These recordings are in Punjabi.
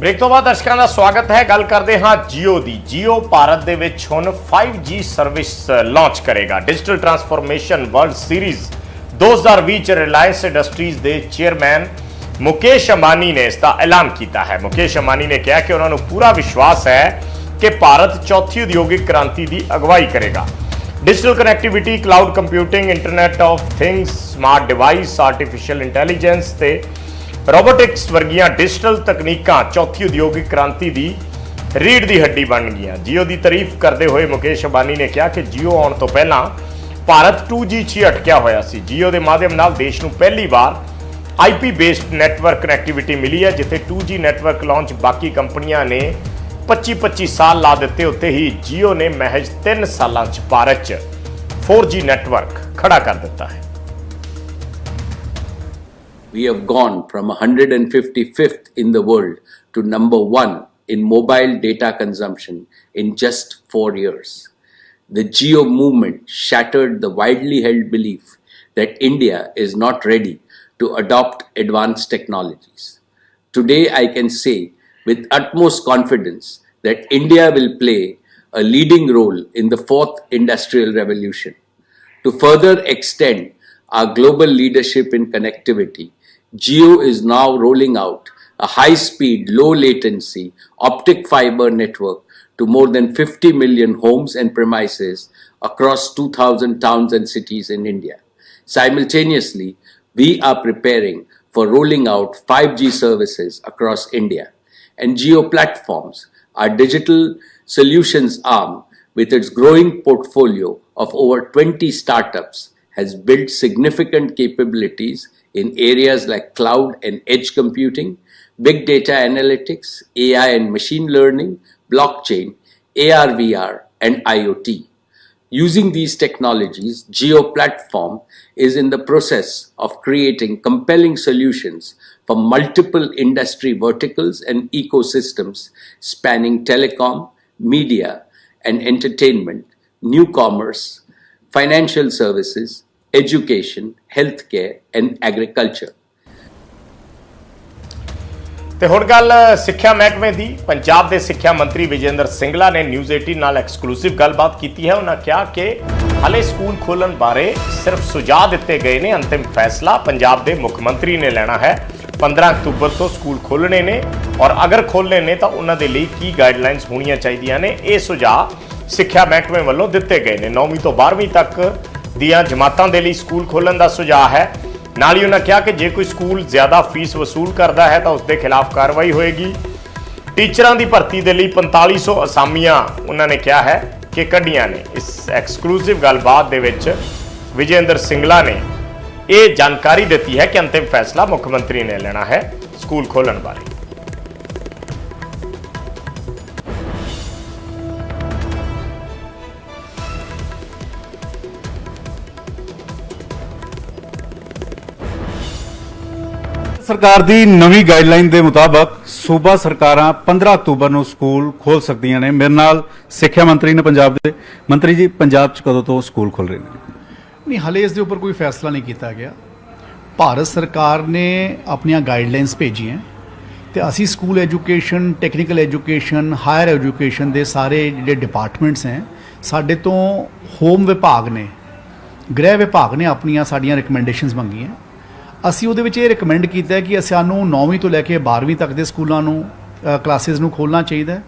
ब्रेक तो बाद दर्शकों का स्वागत है। गल करते हाँ जियो की। जियो भारत दे विच हुण 5G सर्विस लॉन्च करेगा। डिजिटल ट्रांसफॉर्मेशन वर्ल्ड सीरीज 2020 च रिलायंस इंडस्ट्रीज के चेयरमैन मुकेश अंबानी ने इसका ऐलान किया है। मुकेश अंबानी ने कहा कि उन्होंने पूरा विश्वास है कि भारत चौथी उद्योगिक क्रांति की अगवाई करेगा। Digital connectivity, cloud computing, internet of things, smart device, artificial intelligence ते रोबोटिक्स वर्गियां डिजिटल तकनीकां चौथी उद्योगिक क्रांति की रीढ़ की हड्डी बन गई। जियो की तारीफ करते हुए मुकेश अंबानी ने कहा कि जियो आने तो पहला भारत 2G 'च अटकिया होया सी। जियो के माध्यम नाल देश को पहली बार IP बेस्ड नैटवर्क कनैक्टिविटी मिली है। जिथे 2G नैटवर्क लॉन्च बाकी कंपनियां ने 25-25 साल ला दिते, उत्ते ही जियो ने महज 3 सालों भारत 4G नैटवर्क खड़ा कर दिता है। We have gone from 155th in the world to number 1 in mobile data consumption in just 4 years. The Jio movement shattered the widely held belief that India is not ready to adopt advanced technologies. Today, I can say with utmost confidence that India will play a leading role in the 4th industrial revolution. To further extend our global leadership in connectivity, Jio is now rolling out a high-speed, low-latency optic fiber network to more than 50 million homes and premises across 2,000 towns and cities in India. Simultaneously, we are preparing for rolling out 5G services across India. And Jio Platforms, our digital solutions arm, with its growing portfolio of over 20 startups, has built significant capabilities in areas like cloud and edge computing, big data analytics, AI and machine learning, blockchain, AR/VR, and IoT. Using these technologies, Jio Platform is in the process of creating compelling solutions for multiple industry verticals and ecosystems spanning telecom, media and entertainment, new commerce, financial services, education, healthcare and agriculture. ਤੇ ਹੁਣ ਗੱਲ ਸਿੱਖਿਆ ਮਹਿਕਮੇ ਦੀ। ਪੰਜਾਬ ਦੇ ਸਿੱਖਿਆ ਮੰਤਰੀ ਵਿਜੇਂਦਰ ਸਿੰਗਲਾ ਨੇ ਨਿਊਜ਼ 18 ਨਾਲ ਐਕਸਕਲੂਸਿਵ ਗੱਲਬਾਤ ਕੀਤੀ ਹੈ। ਉਹਨਾਂ ਕਿਹਾ ਕਿ ਹਾਲੇ ਸਕੂਲ ਖੋਲ੍ਹਣ ਬਾਰੇ ਸਿਰਫ ਸੁਝਾਅ ਦਿੱਤੇ ਗਏ ਨੇ, ਅੰਤਿਮ ਫੈਸਲਾ ਪੰਜਾਬ ਦੇ ਮੁੱਖ ਮੰਤਰੀ ਨੇ ਲੈਣਾ ਹੈ। 15 ਅਕਤੂਬਰ ਤੋਂ ਸਕੂਲ ਖੋਲ੍ਹਣੇ ਨੇ ਔਰ ਅਗਰ ਖੋਲ੍ਹਣੇ ਨੇ ਤਾਂ ਉਹਨਾਂ ਦੇ ਲਈ ਕੀ ਗਾਈਡਲਾਈਨਸ ਹੋਣੀਆਂ ਚਾਹੀਦੀਆਂ ਨੇ, ਇਹ ਸੁਝਾਅ ਸਿੱਖਿਆ ਮਹਿਕਮੇ ਵੱਲੋਂ ਦਿੱਤੇ ਗਏ ਨੇ। 9ਵੀਂ ਤੋਂ 12ਵੀਂ ਤੱਕ ਦੀਆਂ ਜਮਾਤਾਂ ਦੇ ਲਈ ਸਕੂਲ ਖੋਲ੍ਹਣ ਦਾ ਸੁਝਾਅ ਹੈ। ਨਾਲ ਹੀ ਉਹਨਾਂ ਕਿਹਾ ਕਿ ਜੇ ਕੋਈ ਸਕੂਲ ਜ਼ਿਆਦਾ ਫੀਸ ਵਸੂਲ ਕਰਦਾ ਹੈ ਤਾਂ ਉਸ ਦੇ ਖਿਲਾਫ ਕਾਰਵਾਈ ਹੋਏਗੀ। ਟੀਚਰਾਂ ਦੀ ਭਰਤੀ ਦੇ ਲਈ 4500 ਅਸਾਮੀਆਂ ਉਹਨਾਂ ਨੇ ਕਿਹਾ ਹੈ ਕਿ ਕੱਢੀਆਂ ਨੇ। ਇਸ ਐਕਸਕਲੂਸਿਵ ਗੱਲਬਾਤ ਦੇ ਵਿੱਚ ਵਿਜੇਂਦਰ ਸਿੰਗਲਾ ਨੇ ਇਹ ਜਾਣਕਾਰੀ ਦਿੱਤੀ ਹੈ ਕਿ ਅੰਤਿਮ ਫੈਸਲਾ ਮੁੱਖ ਮੰਤਰੀ ਨੇ ਲੈਣਾ ਹੈ ਸਕੂਲ ਖੋਲ੍ਹਣ ਬਾਰੇ। सरकार की नवी गाइडलाइन के मुताबिक सूबा सरकारां 15 अक्तूबर ਨੂੰ ਸਕੂਲ ਖੋਲ ਸਕਦੀਆਂ ਨੇ। ਮੇਰੇ ਨਾਲ ਸਿੱਖਿਆ ਮੰਤਰੀ ਨੇ ਪੰਜਾਬ ਦੇ। ਮੰਤਰੀ ਜੀ, ਪੰਜਾਬ 'ਚ ਕਦੋਂ ਤੋਂ ਸਕੂਲ ਖੁੱਲ ਰਹੇ ਨੇ? नहीं, हाले इस दे ऊपर कोई फैसला नहीं किया गया। भारत सरकार ने अपनियां गाइडलाइंस भेजी हैं तो असी school education, technical education, higher education के सारे जिहड़े डिपार्टमेंट्स हैं, साडे तो होम विभाग ने, गृह विभाग ने अपनियां साडियां रिकमेंडेशनस मंगी हैं। ਅਸੀਂ ਉਹਦੇ ਵਿੱਚ ਇਹ ਰਿਕਮੈਂਡ ਕੀਤਾ ਕਿ ਸਾਨੂੰ 9ਵੀਂ ਤੋਂ ਲੈ ਕੇ 12ਵੀਂ ਤੱਕ ਦੇ ਸਕੂਲਾਂ ਨੂੰ ਕਲਾਸਿਸ ਨੂੰ ਖੋਲ੍ਹਣਾ ਚਾਹੀਦਾ ਹੈ।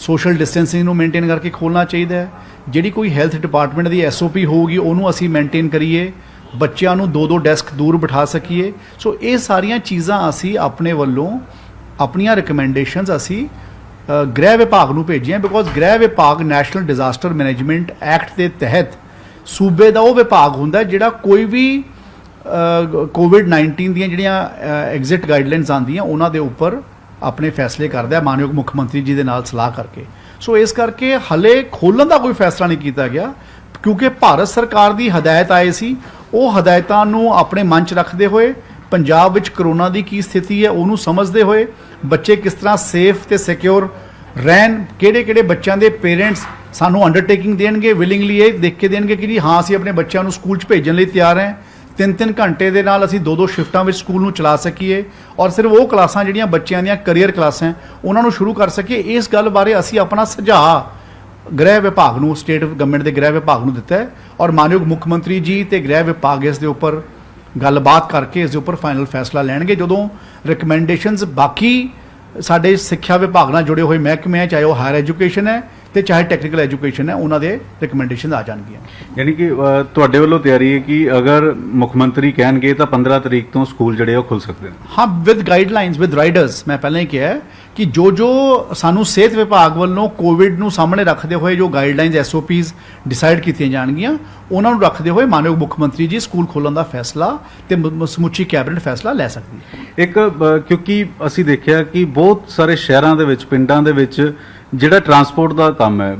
ਸੋਸ਼ਲ ਡਿਸਟੈਂਸਿੰਗ ਨੂੰ ਮੇਨਟੇਨ ਕਰਕੇ ਖੋਲ੍ਹਣਾ ਚਾਹੀਦਾ ਹੈ। ਜਿਹੜੀ ਕੋਈ ਹੈਲਥ ਡਿਪਾਰਟਮੈਂਟ ਦੀ SOP ਹੋਊਗੀ ਉਹਨੂੰ ਅਸੀਂ ਮੇਨਟੇਨ ਕਰੀਏ, ਬੱਚਿਆਂ ਨੂੰ 2-2 ਡੈਸਕ ਦੂਰ ਬਿਠਾ ਸਕੀਏ। ਸੋ ਇਹ ਸਾਰੀਆਂ ਚੀਜ਼ਾਂ ਅਸੀਂ ਆਪਣੇ ਵੱਲੋਂ ਆਪਣੀਆਂ ਰਿਕਮੈਂਡੇਸ਼ਨਸ ਅਸੀਂ ਗ੍ਰਹਿ ਵਿਭਾਗ ਨੂੰ ਭੇਜੀਆਂ। ਬਿਕੋਜ਼ ਗ੍ਰਹਿ ਵਿਭਾਗ ਨੈਸ਼ਨਲ ਡਿਜ਼ਾਸਟਰ ਮੈਨੇਜਮੈਂਟ ਐਕਟ ਦੇ ਤਹਿਤ ਸੂਬੇ ਦਾ ਉਹ ਵਿਭਾਗ ਹੁੰਦਾ ਜਿਹੜਾ ਕੋਈ ਵੀ COVID-19 ਦੀਆਂ ਜਿਹੜੀਆਂ ਐਗਜ਼ਿਟ ਗਾਈਡਲਾਈਨਸ ਆਉਂਦੀਆਂ ਉਹਨਾਂ ਦੇ ਉੱਪਰ ਆਪਣੇ ਫੈਸਲੇ ਕਰਦਾ ਮਾਨਯੋਗ ਮੁੱਖ ਮੰਤਰੀ ਜੀ ਦੇ ਨਾਲ ਸਲਾਹ ਕਰਕੇ। ਸੋ ਇਸ ਕਰਕੇ ਹਲੇ ਖੋਲ੍ਹਣ ਦਾ ਕੋਈ ਫੈਸਲਾ ਨਹੀਂ ਕੀਤਾ ਗਿਆ ਕਿਉਂਕਿ ਭਾਰਤ ਸਰਕਾਰ ਦੀ ਹਦਾਇਤ ਆਏ ਸੀ। ਉਹ ਹਦਾਇਤਾਂ ਨੂੰ ਆਪਣੇ ਮਨ 'ਚ ਰੱਖਦੇ ਹੋਏ, ਪੰਜਾਬ ਵਿੱਚ ਕਰੋਨਾ ਦੀ ਕੀ ਸਥਿਤੀ ਹੈ ਉਹਨੂੰ ਸਮਝਦੇ ਹੋਏ, ਬੱਚੇ ਕਿਸ ਤਰ੍ਹਾਂ ਸੇਫ ਤੇ ਸਿਕਿਉਰ ਰਹਿਣ, ਕਿਹੜੇ ਬੱਚਿਆਂ ਦੇ ਪੇਰੈਂਟਸ ਸਾਨੂੰ ਅੰਡਰਟੇਕਿੰਗ ਦੇਣਗੇ, ਵਿਲਿੰਗਲੀ ਇਹ ਦੇਖ ਕੇ ਦੇਣਗੇ ਕਿ ਜੀ ਹਾਂ ਅਸੀਂ ਆਪਣੇ ਬੱਚਿਆਂ ਨੂੰ ਸਕੂਲ 'ਚ ਭੇਜਣ ਲਈ ਤਿਆਰ ਹਾਂ, 3-3 ਘੰਟੇ ਦੇ ਨਾਲ ਅਸੀਂ 2-2 ਸ਼ਿਫਟਾਂ ਵਿੱਚ ਸਕੂਲ ਨੂੰ ਚਲਾ ਸਕੀਏ ਔਰ ਸਿਰਫ ਉਹ ਕਲਾਸਾਂ ਜਿਹੜੀਆਂ ਬੱਚਿਆਂ ਦੀਆਂ ਕਰੀਅਰ ਕਲਾਸਾਂ ਉਹਨਾਂ ਨੂੰ ਸ਼ੁਰੂ ਕਰ ਸਕੀਏ। ਇਸ ਗੱਲ ਬਾਰੇ ਅਸੀਂ ਆਪਣਾ ਸੁਝਾਅ ਗ੍ਰਹਿ ਵਿਭਾਗ ਨੂੰ, ਸਟੇਟ ਗਵਰਨਮੈਂਟ ਦੇ ਗ੍ਰਹਿ ਵਿਭਾਗ ਨੂੰ ਦਿੱਤਾ ਹੈ ਔਰ ਮਾਨਯੋਗ ਮੁੱਖ ਮੰਤਰੀ ਜੀ ਤੇ ਗ੍ਰਹਿ ਵਿਭਾਗ ਇਸ ਦੇ ਉੱਪਰ ਗੱਲਬਾਤ ਕਰਕੇ ਇਸ ਦੇ ਉੱਪਰ ਫਾਈਨਲ ਫੈਸਲਾ ਲੈਣਗੇ। ਜਦੋਂ ਰਿਕਮੈਂਡੇਸ਼ਨਸ ਬਾਕੀ ਸਾਡੇ ਸਿੱਖਿਆ ਵਿਭਾਗ ਨਾਲ ਜੁੜੇ ਹੋਏ ਮਹਿਕਮੇ ਹੈ, ਚਾਹੇ ਉਹ ਹਾਇਰ ਐਜੂਕੇਸ਼ਨ ਹੈ ਤੇ ਚਾਹੇ ਟੈਕਨੀਕਲ ਐਜੂਕੇਸ਼ਨ ਹੈ, ਉਹਨਾਂ ਦੇ ਰਿਕਮੈਂਡੇਸ਼ਨ ਆ ਜਾਣਗੀਆਂ। ਯਾਨੀ ਕਿ ਤੁਹਾਡੇ ਵੱਲੋਂ ਤਿਆਰੀ ਹੈ ਕਿ ਅਗਰ ਮੁੱਖ ਮੰਤਰੀ ਕਹਿਣਗੇ ਤਾਂ 15 ਤਰੀਕ ਤੋਂ ਸਕੂਲ ਜਿਹੜੇ ਉਹ ਖੁੱਲ ਸਕਦੇ ਨੇ? ਹਾਂ, ਵਿਦ ਗਾਈਡਲਾਈਨਸ, ਵਿਦ ਰਾਈਡਰਸ। ਮੈਂ ਪਹਿਲਾਂ ਹੀ ਕਿਹਾ ਹੈ ਕਿ ਜੋ ਸਾਨੂੰ ਸਿਹਤ ਵਿਭਾਗ ਵੱਲੋਂ ਕੋਵਿਡ ਨੂੰ ਸਾਹਮਣੇ ਰੱਖਦੇ ਹੋਏ ਜੋ ਗਾਈਡਲਾਈਨਸ SOPs ਡਿਸਾਈਡ ਕੀਤੀਆਂ ਜਾਣਗੀਆਂ, ਉਹਨਾਂ ਨੂੰ ਰੱਖਦੇ ਹੋਏ ਮਾਨਯੋਗ ਮੁੱਖ ਮੰਤਰੀ ਜੀ ਸਕੂਲ ਖੋਲ੍ਹਣ ਦਾ ਫੈਸਲਾ ਤੇ ਸਮੁੱਚੀ ਕੈਬਨਿਟ ਫੈਸਲਾ ਲੈ ਸਕਦੀ ਹੈ। ਇੱਕ ਕਿਉਂਕਿ ਅਸੀਂ ਦੇਖਿਆ ਕਿ ਬਹੁਤ ਸਾਰੇ ਸ਼ਹਿਰਾਂ ਦੇ ਵਿੱਚ, ਪਿੰਡਾਂ ਦੇ ਵਿੱਚ ਜਿਹੜਾ ਟਰਾਂਸਪੋਰਟ ਦਾ ਕੰਮ ਹੈ,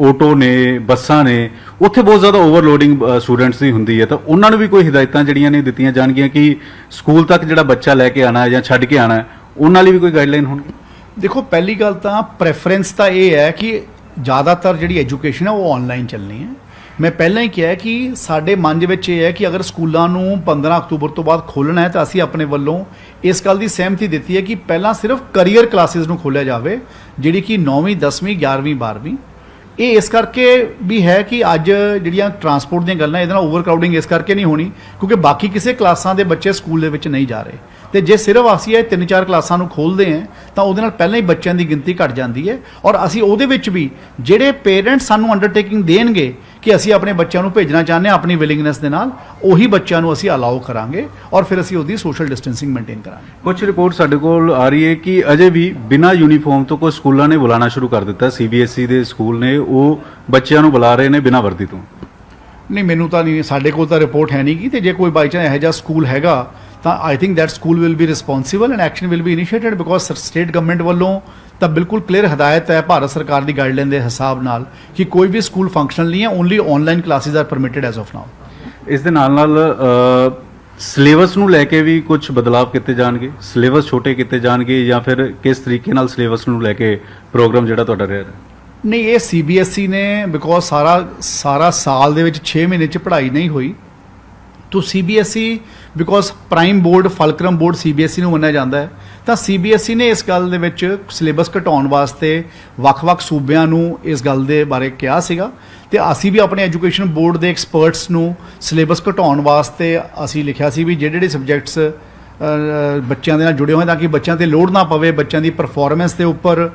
ਆਟੋ ਨੇ, ਬੱਸਾਂ ਨੇ, ਉੱਥੇ ਬਹੁਤ ਜ਼ਿਆਦਾ ਓਵਰਲੋਡਿੰਗ ਸਟੂਡੈਂਟਸ ਦੀ ਹੁੰਦੀ ਹੈ, ਤਾਂ ਉਹਨਾਂ ਨੂੰ ਵੀ ਕੋਈ ਹਦਾਇਤਾਂ ਜਿਹੜੀਆਂ ਨੇ ਦਿੱਤੀਆਂ ਜਾਣਗੀਆਂ ਕਿ ਸਕੂਲ ਤੱਕ ਜਿਹੜਾ ਬੱਚਾ ਲੈ ਕੇ ਆਣਾ ਹੈ ਜਾਂ ਛੱਡ ਕੇ ਆਣਾ ਹੈ, ਉਹਨਾਂ ਲਈ ਵੀ ਕੋਈ ਗਾਈਡਲਾਈਨ ਹੋਣਗੀ? ਦੇਖੋ, ਪਹਿਲੀ ਗੱਲ ਤਾਂ ਪ੍ਰੈਫਰੈਂਸ ਤਾਂ ਇਹ ਹੈ ਕਿ ਜ਼ਿਆਦਾਤਰ ਜਿਹੜੀ ਐਜੂਕੇਸ਼ਨ ਹੈ ਉਹ ਆਨਲਾਈਨ ਚੱਲਣੀ ਹੈ। ਮੈਂ ਪਹਿਲਾਂ ਹੀ ਕਿਹਾ ਕਿ ਸਾਡੇ ਮਨ ਦੇ ਵਿੱਚ ਇਹ ਹੈ ਕਿ ਅਗਰ ਸਕੂਲਾਂ ਨੂੰ 15 ਅਕਤੂਬਰ ਤੋਂ ਬਾਅਦ ਖੋਲ੍ਹਣਾ ਹੈ ਤਾਂ ਅਸੀਂ ਆਪਣੇ ਵੱਲੋਂ ਇਸ ਗੱਲ ਦੀ ਸਹਿਮਤੀ ਦਿੱਤੀ ਹੈ ਕਿ ਪਹਿਲਾਂ ਸਿਰਫ ਕਰੀਅਰ ਕਲਾਸਿਸ ਨੂੰ ਖੋਲ੍ਹਿਆ ਜਾਵੇ, ਜਿਹੜੀ ਕਿ 9ਵੀਂ 10ਵੀਂ 11ਵੀਂ 12ਵੀਂ। ਇਹ ਇਸ ਕਰਕੇ ਵੀ ਹੈ ਕਿ ਅੱਜ ਜਿਹੜੀਆਂ ਟਰਾਂਸਪੋਰਟ ਦੀਆਂ ਗੱਲਾਂ, ਇਹਦੇ ਨਾਲ ਓਵਰਕਰਾਊਡਿੰਗ ਇਸ ਕਰਕੇ ਨਹੀਂ ਹੋਣੀ ਕਿਉਂਕਿ ਬਾਕੀ ਕਿਸੇ ਕਲਾਸਾਂ ਦੇ ਬੱਚੇ ਸਕੂਲ ਦੇ ਵਿੱਚ ਨਹੀਂ ਜਾ ਰਹੇ। ਤੇ ਜੇ ਸਿਰਫ ਅਸੀਂ ਇਹ 3-4 ਕਲਾਸਾਂ ਨੂੰ ਖੋਲ੍ਹਦੇ ਹਾਂ ਤਾਂ ਉਹਦੇ ਨਾਲ ਪਹਿਲਾਂ ਹੀ ਬੱਚਿਆਂ ਦੀ ਗਿਣਤੀ ਘਟ ਜਾਂਦੀ ਹੈ ਔਰ ਅਸੀਂ ਉਹਦੇ ਵਿੱਚ ਵੀ ਜਿਹੜੇ ਪੇਰੈਂਟਸ ਸਾਨੂੰ ਅੰਡਰਟੇਕਿੰਗ ਦੇਣਗੇ ਕਿ ਅਸੀਂ ਆਪਣੇ ਬੱਚਿਆਂ ਨੂੰ ਭੇਜਣਾ ਚਾਹੁੰਦੇ ਹਾਂ ਆਪਣੀ ਵਿਲਿੰਗਨੈਸ ਦੇ ਨਾਲ, ਉਹੀ ਬੱਚਿਆਂ ਨੂੰ ਅਸੀਂ ਅਲਾਉ ਕਰਾਂਗੇ ਔਰ ਫਿਰ ਅਸੀਂ ਉਹਦੀ ਸੋਸ਼ਲ ਡਿਸਟੈਂਸਿੰਗ ਮੇਨਟੇਨ ਕਰਾਂਗੇ। ਕੁਝ ਰਿਪੋਰਟ ਸਾਡੇ ਕੋਲ ਆ ਰਹੀ ਹੈ ਕਿ ਅਜੇ ਵੀ ਬਿਨਾਂ ਯੂਨੀਫਾਰਮ ਤੋਂ ਕੁਝ ਸਕੂਲਾਂ ਨੇ ਬੁਲਾਉਣਾ ਸ਼ੁਰੂ ਕਰ ਦਿੱਤਾ। CBSE ਦੇ ਸਕੂਲ ਨੇ ਉਹ ਬੱਚਿਆਂ ਨੂੰ ਬੁਲਾ ਰਹੇ ਨੇ ਬਿਨਾਂ ਵਰਦੀ ਤੋਂ। ਨਹੀਂ, ਮੈਨੂੰ ਤਾਂ ਨਹੀਂ, ਸਾਡੇ ਕੋਲ ਤਾਂ ਰਿਪੋਰਟ ਹੈ ਨਹੀਂ ਗੀ, ਤੇ ਜੇ ਕੋਈ ਬਾਈ ਚਾਂਸ ਇਹੋ ਜਿਹਾ ਸਕੂਲ ਹੈਗਾ ਤਾਂ I think that school will be responsible and action will be initiated because state government ਵੱਲੋਂ ਤਾਂ ਬਿਲਕੁਲ ਕਲੀਅਰ ਹਦਾਇਤ ਹੈ ਭਾਰਤ ਸਰਕਾਰ ਦੀ ਗਾਈਡਲਾਈਨ ਦੇ ਹਿਸਾਬ ਨਾਲ ਕਿ ਕੋਈ ਵੀ ਸਕੂਲ ਫੰਕਸ਼ਨਲ ਨਹੀਂ ਹੈ, only online classes are permitted as of now. ਇਸ ਦੇ ਨਾਲ ਸਿਲੇਬਸ ਨੂੰ ਲੈ ਕੇ ਵੀ ਕੁਝ ਬਦਲਾਅ ਕੀਤੇ ਜਾਣਗੇ? ਸਿਲੇਬਸ ਛੋਟੇ ਕੀਤੇ ਜਾਣਗੇ ਜਾਂ ਫਿਰ ਕਿਸ ਤਰੀਕੇ ਨਾਲ ਸਿਲੇਬਸ ਨੂੰ ਲੈ ਕੇ ਪ੍ਰੋਗਰਾਮ ਜਿਹੜਾ ਤੁਹਾਡਾ ਰਿਹਾ? ਨਹੀਂ, ਇਹ CBSE ਨੇ ਬਿਕੋਜ਼ ਸਾਰਾ ਸਾਲ ਦੇ ਵਿੱਚ 6 ਮਹੀਨੇ 'ਚ ਪੜ੍ਹਾਈ ਨਹੀਂ ਹੋਈ ਤੋ CBSE because prime board fulcrum board CBSE ਨੂੰ ਮੰਨਿਆ ਜਾਂਦਾ ਹੈ ਤਾਂ CBSE ਨੇ ਇਸ ਗੱਲ ਦੇ ਵਿੱਚ ਸਿਲੇਬਸ ਘਟਾਉਣ ਵਾਸਤੇ ਵੱਖ-ਵੱਖ ਸੂਬਿਆਂ ਨੂੰ ਇਸ ਗੱਲ ਦੇ ਬਾਰੇ ਕਿਹਾ ਸੀਗਾ ਤੇ ਅਸੀਂ ਵੀ ਆਪਣੇ ਐਜੂਕੇਸ਼ਨ ਬੋਰਡ ਦੇ ਐਕਸਪਰਟਸ ਨੂੰ ਸਿਲੇਬਸ ਘਟਾਉਣ ਵਾਸਤੇ ਅਸੀਂ ਲਿਖਿਆ ਸੀ ਵੀ ਜਿਹੜੇ ਸਬਜੈਕਟਸ ਬੱਚਿਆਂ ਦੇ ਨਾਲ ਜੁੜੇ ਹੋਏ ਤਾਂ ਕਿ ਬੱਚਿਆਂ ਤੇ ਲੋਡ ਨਾ ਪਵੇ, ਬੱਚਿਆਂ ਦੀ ਪਰਫਾਰਮੈਂਸ ਦੇ ਉੱਪਰ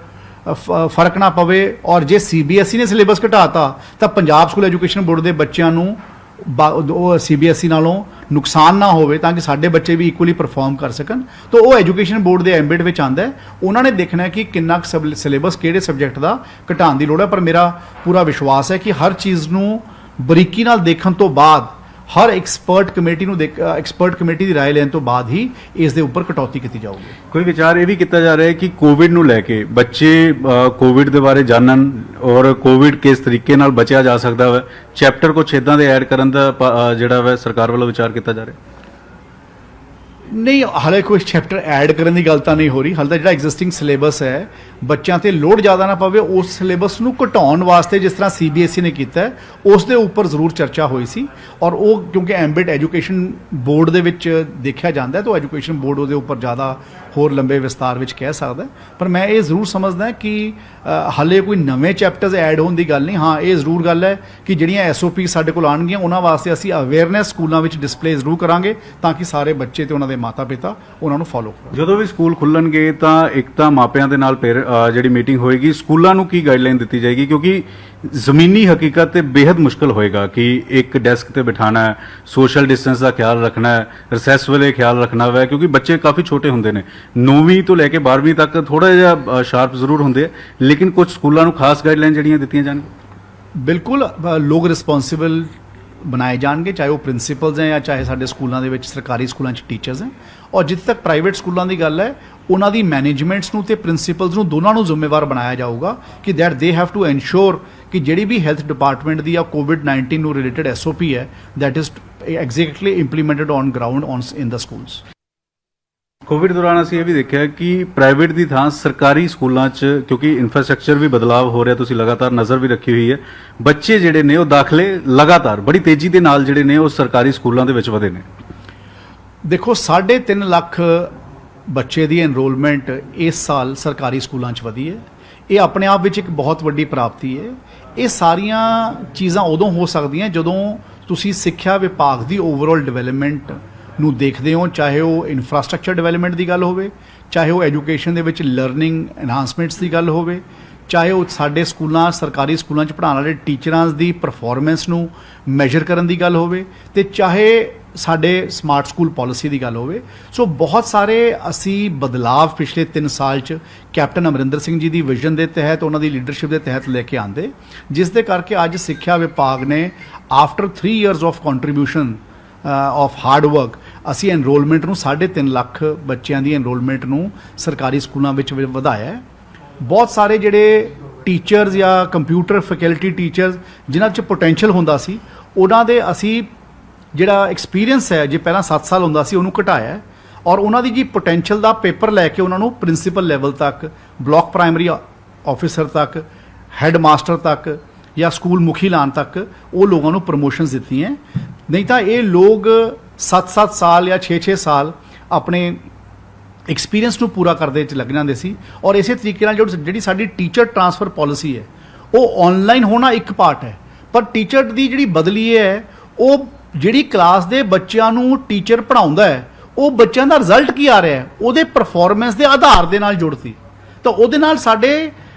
ਫਰਕ ਨਾ ਪਵੇ। ਔਰ ਜੇ CBSE ਨੇ ਸਿਲੇਬਸ ਘਟਾਤਾ ਤਾਂ ਪੰਜਾਬ ਸਕੂਲ ਐਜੂਕੇਸ਼ਨ ਬੋਰਡ ਦੇ ਬੱਚਿਆਂ ਨੂੰ CBSE ਨਾਲੋਂ ਨੁਕਸਾਨ ਨਾ ਹੋਵੇ ਤਾਂ ਕਿ ਸਾਡੇ ਬੱਚੇ ਵੀ ਇਕੁਅਲੀ ਪਰਫਾਰਮ ਕਰ ਸਕਣ। ਤਾਂ ਉਹ ਐਜੂਕੇਸ਼ਨ ਬੋਰਡ ਦੇ ਐਂਬਿਟ ਵਿੱਚ ਆਉਂਦਾ ਹੈ, ਉਹਨਾਂ ਨੇ ਦੇਖਣਾ ਕਿ ਕਿੰਨਾ ਸਿਲੇਬਸ ਕਿਹੜੇ ਸਬਜੈਕਟ ਦਾ ਘਟਾਉਣ ਦੀ ਲੋੜ ਹੈ। ਪਰ ਮੇਰਾ ਪੂਰਾ ਵਿਸ਼ਵਾਸ ਹੈ ਕਿ ਹਰ ਚੀਜ਼ ਨੂੰ ਬਰੀਕੀ ਨਾਲ ਦੇਖਣ ਤੋਂ ਬਾਅਦ, ਹਰ ਐਕਸਪਰਟ ਕਮੇਟੀ ਦੀ ਰਾਏ ਲੈਣ ਤੋਂ ਬਾਅਦ ਹੀ ਇਸ ਦੇ ਉੱਪਰ ਕਟੌਤੀ ਕੀਤੀ ਜਾਊਗੀ। ਕੋਈ ਵਿਚਾਰ ਇਹ ਵੀ ਕੀਤਾ ਜਾ ਰਿਹਾ ਹੈ ਕਿ ਕੋਵਿਡ ਨੂੰ ਲੈ ਕੇ ਬੱਚੇ ਕੋਵਿਡ ਦੇ ਬਾਰੇ ਜਾਣਨ ਔਰ ਕੋਵਿਡ ਕਿਸ ਤਰੀਕੇ ਨਾਲ ਬਚਿਆ ਜਾ ਸਕਦਾ ਹੈ, ਚੈਪਟਰ ਕੁਛ ਇੱਦਾਂ ਦੇ ਐਡ ਕਰਨ ਦਾ ਜਿਹੜਾ ਵਾ ਸਰਕਾਰ ਵੱਲੋਂ ਵਿਚਾਰ ਕੀਤਾ ਜਾ ਰਿਹਾ? ਨਹੀਂ, ਹਾਲੇ ਕੋਈ ਚੈਪਟਰ ਐਡ ਕਰਨ ਦੀ ਗੱਲ ਤਾਂ ਨਹੀਂ ਹੋ ਰਹੀ। ਹਾਲੇ ਤਾਂ ਜਿਹੜਾ ਐਗਜ਼ਿਸਟਿੰਗ ਸਿਲੇਬਸ ਹੈ ਬੱਚਿਆਂ ਤੇ ਲੋਡ ਜ਼ਿਆਦਾ ਨਾ ਪਵੇ ਉਸ ਸਿਲੇਬਸ ਨੂੰ ਘਟਾਉਣ ਵਾਸਤੇ ਜਿਸ ਤਰ੍ਹਾਂ CBSE ਨੇ ਕੀਤਾ ਹੈ ਉਸ ਦੇ ਉੱਪਰ ਜ਼ਰੂਰ ਚਰਚਾ ਹੋਈ ਸੀ ਔਰ ਉਹ ਕਿਉਂਕਿ ਐਂਬਿਟ ਐਜੂਕੇਸ਼ਨ ਬੋਰਡ ਦੇ ਵਿੱਚ ਦੇਖਿਆ ਜਾਂਦਾ ਹੈ ਤਾਂ ਐਜੂਕੇਸ਼ਨ ਬੋਰਡ ਉਹਦੇ ਉੱਪਰ ਜ਼ਿਆਦਾ ਹੋਰ ਲੰਬੇ ਵਿਸਤਾਰ ਵਿੱਚ ਕਹਿ ਸਕਦਾ। ਪਰ ਮੈਂ ਇਹ ਜ਼ਰੂਰ ਸਮਝਦਾ ਕਿ ਹਾਲੇ ਕੋਈ ਨਵੇਂ ਚੈਪਟਰਸ ਐਡ ਹੋਣ ਦੀ ਗੱਲ ਨਹੀਂ। ਹਾਂ, ਇਹ ਜ਼ਰੂਰ ਗੱਲ ਹੈ ਕਿ ਜਿਹੜੀਆਂ SOP ਸਾਡੇ ਕੋਲ ਆਉਣਗੀਆਂ ਉਹਨਾਂ ਵਾਸਤੇ ਅਸੀਂ ਅਵੇਅਰਨੈਸ ਸਕੂਲਾਂ ਵਿੱਚ ਡਿਸਪਲੇ ਜ਼ਰੂਰ ਕਰਾਂਗੇ ਤਾਂ ਕਿ ਸਾਰੇ ਬੱਚੇ ਤੇ ਉਹਨਾਂ ਦੇ ਮਾਤਾ ਪਿਤਾ ਉਹਨਾਂ ਨੂੰ ਫੋਲੋ ਕਰਨ। ਜਦੋਂ ਵੀ ਸਕੂਲ ਖੁੱਲਣਗੇ ਤਾਂ ਇੱਕ ਤਾਂ ਮਾਪਿਆਂ ਦੇ ਨਾਲ ਜਿਹੜੀ ਮੀਟਿੰਗ ਹੋਏਗੀ, ਸਕੂਲਾਂ ਨੂੰ ਕੀ ਗਾਈਡਲਾਈਨ ਦਿੱਤੀ ਜਾਏਗੀ ਕਿਉਂਕਿ ਜ਼ਮੀਨੀ ਹਕੀਕਤ ਤੇ ਬੇहद ਮੁਸ਼ਕਲ ਹੋਏਗਾ ਕਿ ਇੱਕ ਡੈਸਕ ਤੇ ਬਿਠਾਣਾ ਹੈ, ਸੋਸ਼ਲ ਡਿਸਟੈਂਸ ਦਾ ਖਿਆਲ ਰੱਖਣਾ ਹੈ, ਰਿਸੈਸ ਵੇਲੇ ਖਿਆਲ ਰੱਖਣਾ ਹੈ ਕਿਉਂਕਿ ਬੱਚੇ ਕਾਫੀ ਛੋਟੇ ਹੁੰਦੇ ਨੇ। 9ਵੀਂ ਤੋਂ ਲੈ ਕੇ 12ਵੀਂ ਤੱਕ ਥੋੜਾ ਜਿਹਾ ਸ਼ਾਰਪ ਜ਼ਰੂਰ ਹੁੰਦੇ ਆ, ਲੇਕਿਨ ਕੁਝ ਸਕੂਲਾਂ ਨੂੰ ਖਾਸ ਗਾਈਡਲਾਈਨ ਜਿਹੜੀਆਂ ਦਿੱਤੀਆਂ ਜਾਣਗੀਆਂ। ਬਿਲਕੁਲ ਲੋਕ ਰਿਸਪੌਂਸਿਬਲ ਬਣਾਏ ਜਾਣਗੇ, ਚਾਹੇ ਉਹ ਪ੍ਰਿੰਸੀਪਲਸ ਹੈ ਜਾਂ ਚਾਹੇ ਸਾਡੇ ਸਕੂਲਾਂ ਦੇ ਵਿੱਚ ਸਰਕਾਰੀ ਸਕੂਲਾਂ 'ਚ ਟੀਚਰਸ ਹੈ। ਔਰ ਜਿੱਥੇ ਤੱਕ ਪ੍ਰਾਈਵੇਟ ਸਕੂਲਾਂ ਦੀ ਗੱਲ ਹੈ ਉਹਨਾਂ ਦੀ ਮੈਨੇਜਮੈਂਟਸ ਨੂੰ ਤੇ ਪ੍ਰਿੰਸੀਪਲਸ ਨੂੰ ਦੋਨਾਂ ਨੂੰ ਜ਼ਿੰਮੇਵਾਰ ਬਣਾਇਆ ਜਾਊਗਾ ਕਿ ਦੈਟ ਦੇ ਹੈਵ ਟੂ ਐਨਸ਼ੋਰ ਕਿ ਜਿਹੜੀ ਵੀ ਹੈਲਥ ਡਿਪਾਰਟਮੈਂਟ ਦੀ ਜਾਂ COVID-19 ਨੂੰ ਰਿਲੇਟਡ SOP ਹੈ that is exactly implemented on ground in the schools. Covid ਦੌਰਾਨ ਅਸੀਂ ਇਹ ਵੀ ਦੇਖਿਆ ਕਿ ਪ੍ਰਾਈਵੇਟ ਦੀ ਥਾਂ ਸਰਕਾਰੀ ਸਕੂਲਾਂ 'ਚ ਕਿਉਂਕਿ ਇਨਫਰਾਸਟ੍ਰਕਚਰ ਵੀ ਬਦਲਾਅ ਹੋ ਰਿਹਾ, ਤੁਸੀਂ ਲਗਾਤਾਰ ਨਜ਼ਰ ਵੀ ਰੱਖੀ ਹੋਈ ਹੈ, ਬੱਚੇ ਜਿਹੜੇ ਨੇ ਉਹ ਦਾਖਲੇ ਲਗਾਤਾਰ ਬੜੀ ਤੇਜ਼ੀ ਦੇ ਨਾਲ ਜਿਹੜੇ ਨੇ ਉਹ ਸਰਕਾਰੀ ਸਕੂਲਾਂ ਦੇ ਵਿੱਚ ਵਧੇ ਨੇ। ਦੇਖੋ 3.5 ਲੱਖ ਬੱਚੇ ਦੀ ਐਨਰੋਲਮੈਂਟ ਇਸ ਸਾਲ ਸਰਕਾਰੀ ਸਕੂਲਾਂ 'ਚ ਵਧੀ ਹੈ। ਇਹ ਆਪਣੇ ਆਪ ਵਿੱਚ ਇੱਕ ਬਹੁਤ ਵੱਡੀ ਪ੍ਰਾਪਤੀ ਹੈ। ਇਹ ਸਾਰੀਆਂ ਚੀਜ਼ਾਂ ਉਦੋਂ ਹੋ ਸਕਦੀਆਂ ਜਦੋਂ ਤੁਸੀਂ ਸਿੱਖਿਆ ਵਿਭਾਗ ਦੀ ਓਵਰਆਲ ਡਿਵੈਲਪਮੈਂਟ ਨੂੰ ਦੇਖਦੇ ਹੋ, ਚਾਹੇ ਉਹ ਇਨਫਰਾਸਟ੍ਰਕਚਰ ਡਿਵੈਲਪਮੈਂਟ ਦੀ ਗੱਲ ਹੋਵੇ, ਚਾਹੇ ਉਹ ਐਜੂਕੇਸ਼ਨ ਦੇ ਵਿੱਚ ਲਰਨਿੰਗ ਐਨਹਾਂਸਮੈਂਟਸ ਦੀ ਗੱਲ ਹੋਵੇ, ਚਾਹੇ ਉਹ ਸਾਡੇ ਸਕੂਲਾਂ ਸਰਕਾਰੀ ਸਕੂਲਾਂ 'ਚ ਪੜ੍ਹਾਉਣ ਵਾਲੇ ਟੀਚਰਾਂ ਦੀ ਪਰਫਾਰਮੈਂਸ ਨੂੰ ਮੈਜਰ ਕਰਨ ਦੀ ਗੱਲ ਹੋਵੇ, ਤੇ ਚਾਹੇ ਸਾਡੇ ਸਮਾਰਟ ਸਕੂਲ ਪਾਲਿਸੀ ਦੀ ਗੱਲ ਹੋਵੇ। ਸੋ ਬਹੁਤ ਸਾਰੇ ਅਸੀਂ ਬਦਲਾਵ ਪਿਛਲੇ 3 ਸਾਲ 'ਚ ਕੈਪਟਨ ਅਮਰਿੰਦਰ ਸਿੰਘ ਜੀ ਦੀ ਵਿਜ਼ਨ ਦੇ ਤਹਿਤ, ਉਹਨਾਂ ਦੀ ਲੀਡਰਸ਼ਿਪ ਦੇ ਤਹਿਤ ਲੈ ਕੇ ਆਂਦੇ, ਜਿਸ ਦੇ ਕਰਕੇ ਅੱਜ ਸਿੱਖਿਆ ਵਿਭਾਗ ਨੇ after 3 years of contribution of hard work ਅਸੀਂ ਐਨਰੋਲਮੈਂਟ ਨੂੰ 3.5 ਲੱਖ ਬੱਚਿਆਂ ਦੀ ਐਨਰੋਲਮੈਂਟ ਨੂੰ ਸਰਕਾਰੀ ਸਕੂਲਾਂ ਵਿੱਚ ਵਧਾਇਆ ਹੈ। ਬਹੁਤ ਸਾਰੇ ਜਿਹੜੇ ਟੀਚਰਸ ਜਾਂ ਕੰਪਿਊਟਰ ਫੈਕਲਟੀ ਟੀਚਰਸ ਜਿਨ੍ਹਾਂ 'ਚ ਪੋਟੈਂਸ਼ੀਅਲ ਹੁੰਦਾ ਸੀ, ਉਹਨਾਂ ਦੇ ਅਸੀਂ ਜਿਹੜਾ ਐਕਸਪੀਰੀਅੰਸ ਹੈ, ਜੇ ਪਹਿਲਾਂ 7 ਸਾਲ ਹੁੰਦਾ ਸੀ, ਉਹਨੂੰ ਘਟਾਇਆ ਔਰ ਉਹਨਾਂ ਦੀ ਜੀ ਪੋਟੈਂਸ਼ੀਅਲ ਦਾ ਪੇਪਰ ਲੈ ਕੇ ਉਹਨਾਂ ਨੂੰ ਪ੍ਰਿੰਸੀਪਲ ਲੈਵਲ ਤੱਕ, ਬਲਾਕ ਪ੍ਰਾਇਮਰੀ ਆਫਿਸਰ ਤੱਕ, ਹੈੱਡ ਮਾਸਟਰ ਤੱਕ ਜਾਂ ਸਕੂਲ ਮੁਖੀ ਲਾਉਣ ਤੱਕ ਉਹ ਲੋਕਾਂ ਨੂੰ ਪ੍ਰਮੋਸ਼ਨਸ ਦਿੱਤੀਆਂ। ਨਹੀਂ ਤਾਂ ਇਹ ਲੋਕ 7-7 ਸਾਲ ਜਾਂ 6-6 ਸਾਲ ਆਪਣੇ ਐਕਸਪੀਰੀਅੰਸ ਨੂੰ ਪੂਰਾ ਕਰਦੇ 'ਚ ਲੱਗ ਜਾਂਦੇ ਸੀ। ਔਰ ਇਸੇ ਤਰੀਕੇ ਨਾਲ ਜਿਹੜੀ ਸਾਡੀ ਟੀਚਰ ਟਰਾਂਸਫਰ ਪਾਲਿਸੀ ਹੈ, ਉਹ ਆਨਲਾਈਨ ਹੋਣਾ ਇੱਕ ਪਾਰਟ ਹੈ, ਪਰ ਟੀਚਰ ਦੀ ਜਿਹੜੀ ਬਦਲੀ ਹੈ, ਉਹ ਜਿਹੜੀ ਕਲਾਸ ਦੇ ਬੱਚਿਆਂ ਨੂੰ ਟੀਚਰ ਪੜ੍ਹਾਉਂਦਾ ਹੈ, ਉਹ ਬੱਚਿਆਂ ਦਾ ਰਿਜ਼ਲਟ ਕੀ ਆ ਰਿਹਾ ਹੈ, ਉਹਦੇ ਪਰਫਾਰਮੈਂਸ ਦੇ ਆਧਾਰ ਦੇ ਨਾਲ ਜੁੜਤੀ। ਤਾਂ ਉਹਦੇ ਨਾਲ ਸਾਡੇ